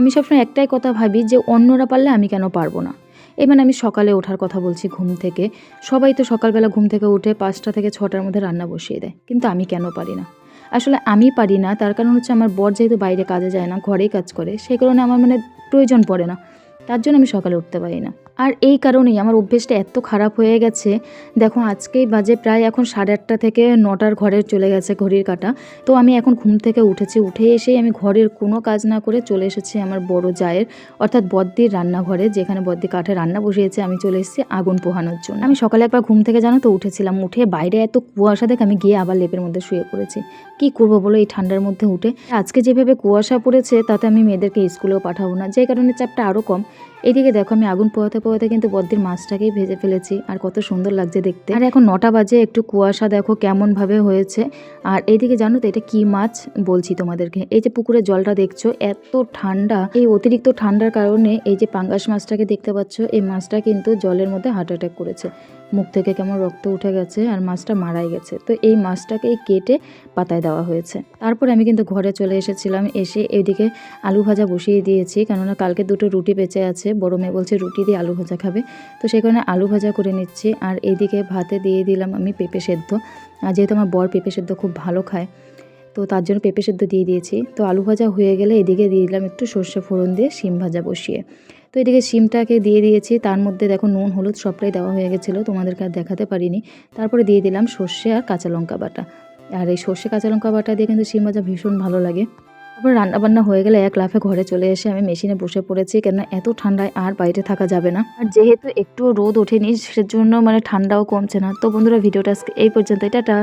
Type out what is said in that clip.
আমি সবসময় একটাই কথা ভাবি যে অন্যরা পারলে আমি কেন পারবো না। মানে আমি সকালে ওঠার কথা বলছি ঘুম থেকে। সবাই তো সকালবেলা ঘুম থেকে উঠে ৫টা থেকে ৬টার মধ্যে রান্না বসিয়ে দেয়। কিন্তু আমি কেন পারি না? আসলে আমি পারি না, তার কারণ হচ্ছে আমার বর যেহেতু বাইরে কাজে যায় না, ঘরেই কাজ করে, সেই কারণে আমার প্রয়োজন পড়ে না। তার জন্য আমি সকালে উঠতে পারি না। আর এই কারণেই আমার অভ্যেসটা এত খারাপ হয়ে গেছে। দেখো আজকেই বাজে প্রায় এখন 8:30 থেকে 9টার ঘরে চলে গেছে ঘড়ির কাঁটা। তো আমি এখন ঘুম থেকে উঠেছি, উঠে এসেই আমি ঘরের কোনো কাজ না করে চলে এসেছি আমার বড় জায়ের অর্থাৎ বদ্দির রান্নাঘরে, যেখানে বদ্দি কাঠে রান্না বসিয়েছে। আমি চলে এসেছি আগুন পোহানোর জন্য। আমি সকালে একবার ঘুম থেকে জানো তো উঠেছিলাম, উঠে বাইরে এত কুয়াশা দেখে আমি গিয়ে আবার লেপের মধ্যে শুয়ে পড়েছি। কি করবো বলো এই ঠান্ডার মধ্যে উঠে? আজকে যেভাবে কুয়াশা পড়েছে তাতে আমি মেয়েদেরকে স্কুলেও পাঠাবো না, যে কারণে চাপটা আরও কম। এইদিকে দেখো আমি আগুন পোহাতে পোহাতে কিন্তু বদ্দির মাছটাকেই ভেজে ফেলেছি, আর কত সুন্দর লাগছে দেখতে। আর এখন 9টা বাজে, একটু কুয়াশা দেখো কেমন ভাবে হয়েছে। আর এইদিকে জানো তো এটা কি মাছ বলছি তোমাদেরকে, এই যে পুকুরের জলটা দেখছো এত ঠান্ডা, এই অতিরিক্ত ঠান্ডার কারণে এই যে পাঙ্গাস মাছটাকে দেখতে পাচ্ছ, এই মাছটা কিন্তু জলের মধ্যে হার্ট অ্যাটাক করেছে, মুখ থেকে কেমন রক্ত উঠে গেছে আর মাছটা মারাই গেছে। তো এই মাছটাকেই কেটে পাতায় দেওয়া হয়েছে। তারপরে আমি কিন্তু ঘরে চলে এসেছিলাম, এসে এইদিকে আলু ভাজা বসিয়ে দিয়েছি, কেননা কালকে 2টো রুটি বেঁচে আছে। বড় মেয়ে বলছে রুটি দিয়ে আলু ভাজা খাবে, তো সেই কারণে আলু ভাজা করে নিচ্ছি। আর এইদিকে ভাতে দিয়ে দিলাম আমি পেঁপে সেদ্ধ, আর যেহেতু আমার বর পেঁপে সেদ্ধ খুব ভালো খায়, তো তার জন্য পেঁপে সেদ্ধ দিয়ে দিয়েছি। তো আলু ভাজা হয়ে গেলে এদিকে দিয়ে দিলাম একটু সর্ষে ফোড়ন দিয়ে শিম ভাজা বসিয়ে। তো এদিকে শিমটাকে দিয়ে দিয়েছি, তার মধ্যে দেখো নুন হলুদ সবটাই দেওয়া হয়ে গেছিলো, তোমাদেরকে আর দেখাতে পারিনি। তারপরে দিয়ে দিলাম সর্ষে আর কাঁচা লঙ্কা বাটা। আর এই সর্ষে কাঁচা লঙ্কা বাটা দিয়ে কিন্তু শিম ভাজা ভীষণ ভালো লাগে। তারপর রান্নাবান্না হয়ে গেলে এক লাফে ঘরে চলে এসে আমি মেশিনে বসে পড়েছি, কেননা এত ঠান্ডায় আর বাইরে থাকা যাবে না। আর যেহেতু একটু রোদ ওঠেনি সেজন্য ঠান্ডাও কমছে না। তো বন্ধুরা ভিডিওটা আজকে এই পর্যন্ত, টাটা।